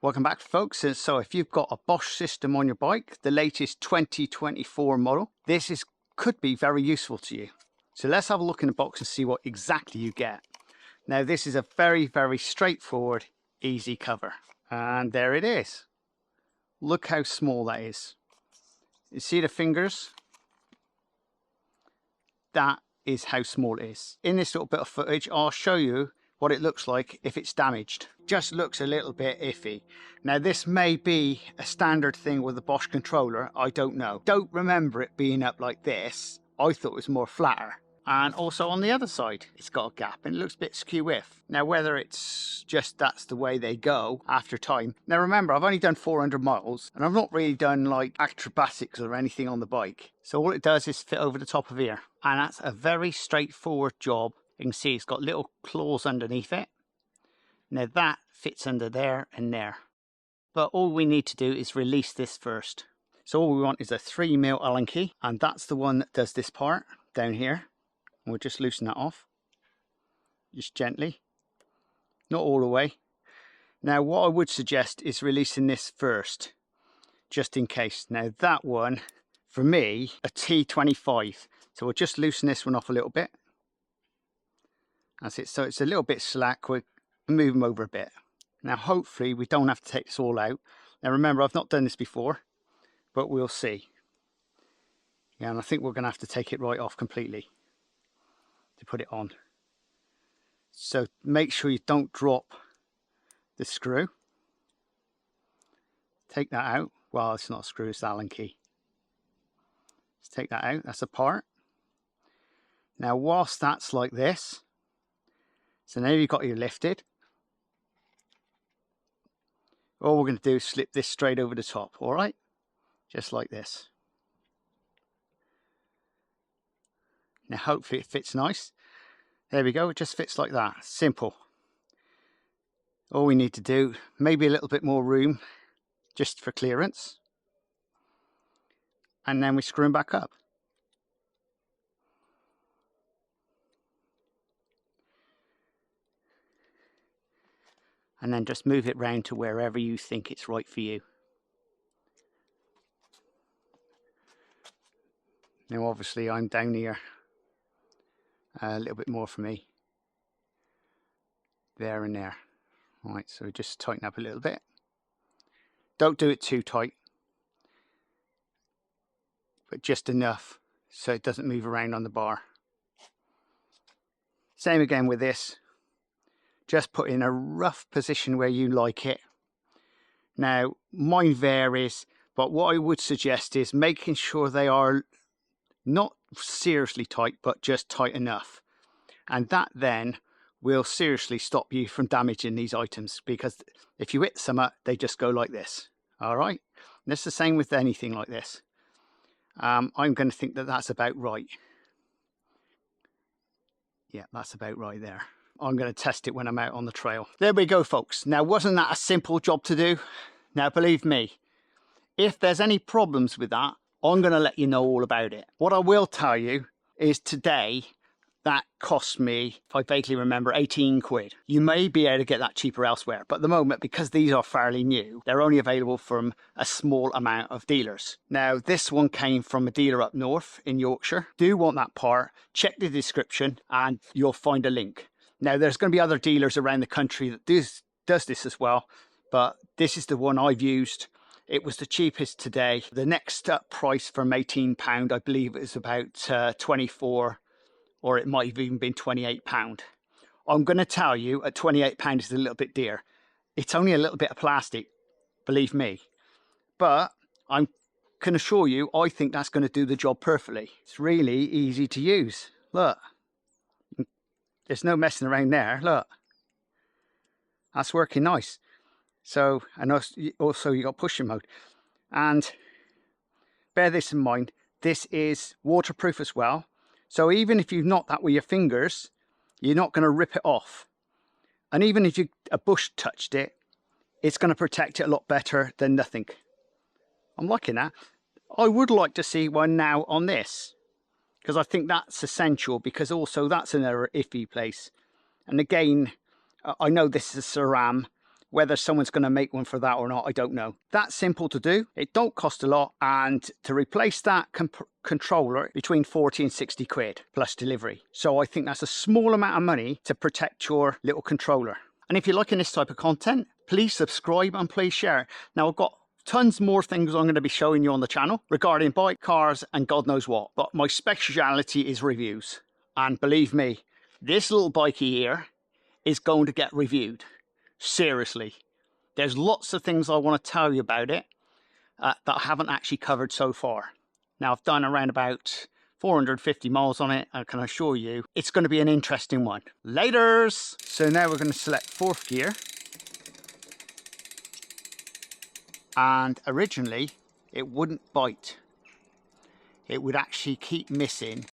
Welcome back, folks. And so if you've got a Bosch system on your bike, the latest 2024 model, could be very useful to you. So let's have a look in the box and see what exactly you get. Now this is a very, very straightforward, easy cover. And there it is. Look how small that is. You see the fingers? That is how small it is. In this little bit of footage, I'll show you what it looks like if it's damaged. Just looks a little bit iffy. Now this may be a standard thing with the Bosch controller, I don't know. Don't remember it being up like this. I thought it was more flatter. And also on the other side, it's got a gap and it looks a bit skew-iff. Now whether it's just that's the way they go after time. Now remember, I've only done 400 miles and I've not really done like acrobatics or anything on the bike. So all it does is fit over the top of here. And that's a very straightforward job. You can see it's got little claws underneath it. Now that fits under there and there. But all we need to do is release this first. So all we want is a 3mm Allen key, and that's the one that does this part down here. And we'll just loosen that off. Just gently. Not all the way. Now what I would suggest is releasing this first, just in case. Now that one, for me, a T25. So we'll just loosen this one off a little bit. That's it. So it's a little bit slack. We'll move them over a bit. Now hopefully we don't have to take this all out. Now remember, I've not done this before, but we'll see. Yeah, and I think we're going to have to take it right off completely to put it on. So make sure you don't drop the screw. Take that out. Well, it's not a screw, it's the Allen key. Let's take that out. That's a part. Now whilst that's like this, so now you've got your lifted, all we're going to do is slip this straight over the top, all right? Just like this. Now hopefully it fits nice. There we go, it just fits like that, simple. All we need to do, maybe a little bit more room, just for clearance. And then we screw them back up. And then just move it round to wherever you think it's right for you. Now obviously I'm down here, a little bit more for me. There and there. All right, so just tighten up a little bit. Don't do it too tight, but just enough so it doesn't move around on the bar. Same again with this. Just put in a rough position where you like it. Now, mine varies, but what I would suggest is making sure they are not seriously tight, but just tight enough. And that then will seriously stop you from damaging these items, because if you hit some up, they just go like this. All right? And it's the same with anything like this. I'm going to think that that's about right. Yeah, that's about right there. I'm going to test it when I'm out on the trail. There we go, folks. Now, wasn't that a simple job to do? Now, believe me, if there's any problems with that, I'm going to let you know all about it. What I will tell you is today, that cost me, if I vaguely remember, 18 quid. You may be able to get that cheaper elsewhere, but at the moment, because these are fairly new, they're only available from a small amount of dealers. Now, this one came from a dealer up north in Yorkshire. Do you want that part? Check the description and you'll find a link. Now, there's going to be other dealers around the country that does this as well, but this is the one I've used. It was the cheapest today. The next up price from £18, I believe it was about 24, or it might have even been £28. I'm going to tell you, at £28 is a little bit dear. It's only a little bit of plastic, believe me. But I can assure you, I think that's going to do the job perfectly. It's really easy to use. Look. There's no messing around there, look. That's working nice. So, and also you got pushing mode. And bear this in mind, this is waterproof as well. So even if you knot that with your fingers, you're not going to rip it off. And even if a bush touched it, it's going to protect it a lot better than nothing. I'm liking that. I would like to see one now on this, because I think that's essential, because also that's another iffy place. And again, I know this is a SRAM, Whether someone's going to make one for that or not, I don't know. That's simple to do. It don't cost a lot. And to replace that controller, between 40 and 60 quid plus delivery. So I think that's a small amount of money to protect your little controller. And if you're liking this type of content, please subscribe and please share. Now, I've got tons more things I'm going to be showing you on the channel regarding bike, cars, and God knows what. But my speciality is reviews. And believe me, this little bikey here is going to get reviewed. Seriously. There's lots of things I want to tell you about it that I haven't actually covered so far. Now, I've done around about 450 miles on it. I can assure you it's going to be an interesting one. Laters! So now we're going to select fourth gear. And originally, it wouldn't bite. It would actually keep missing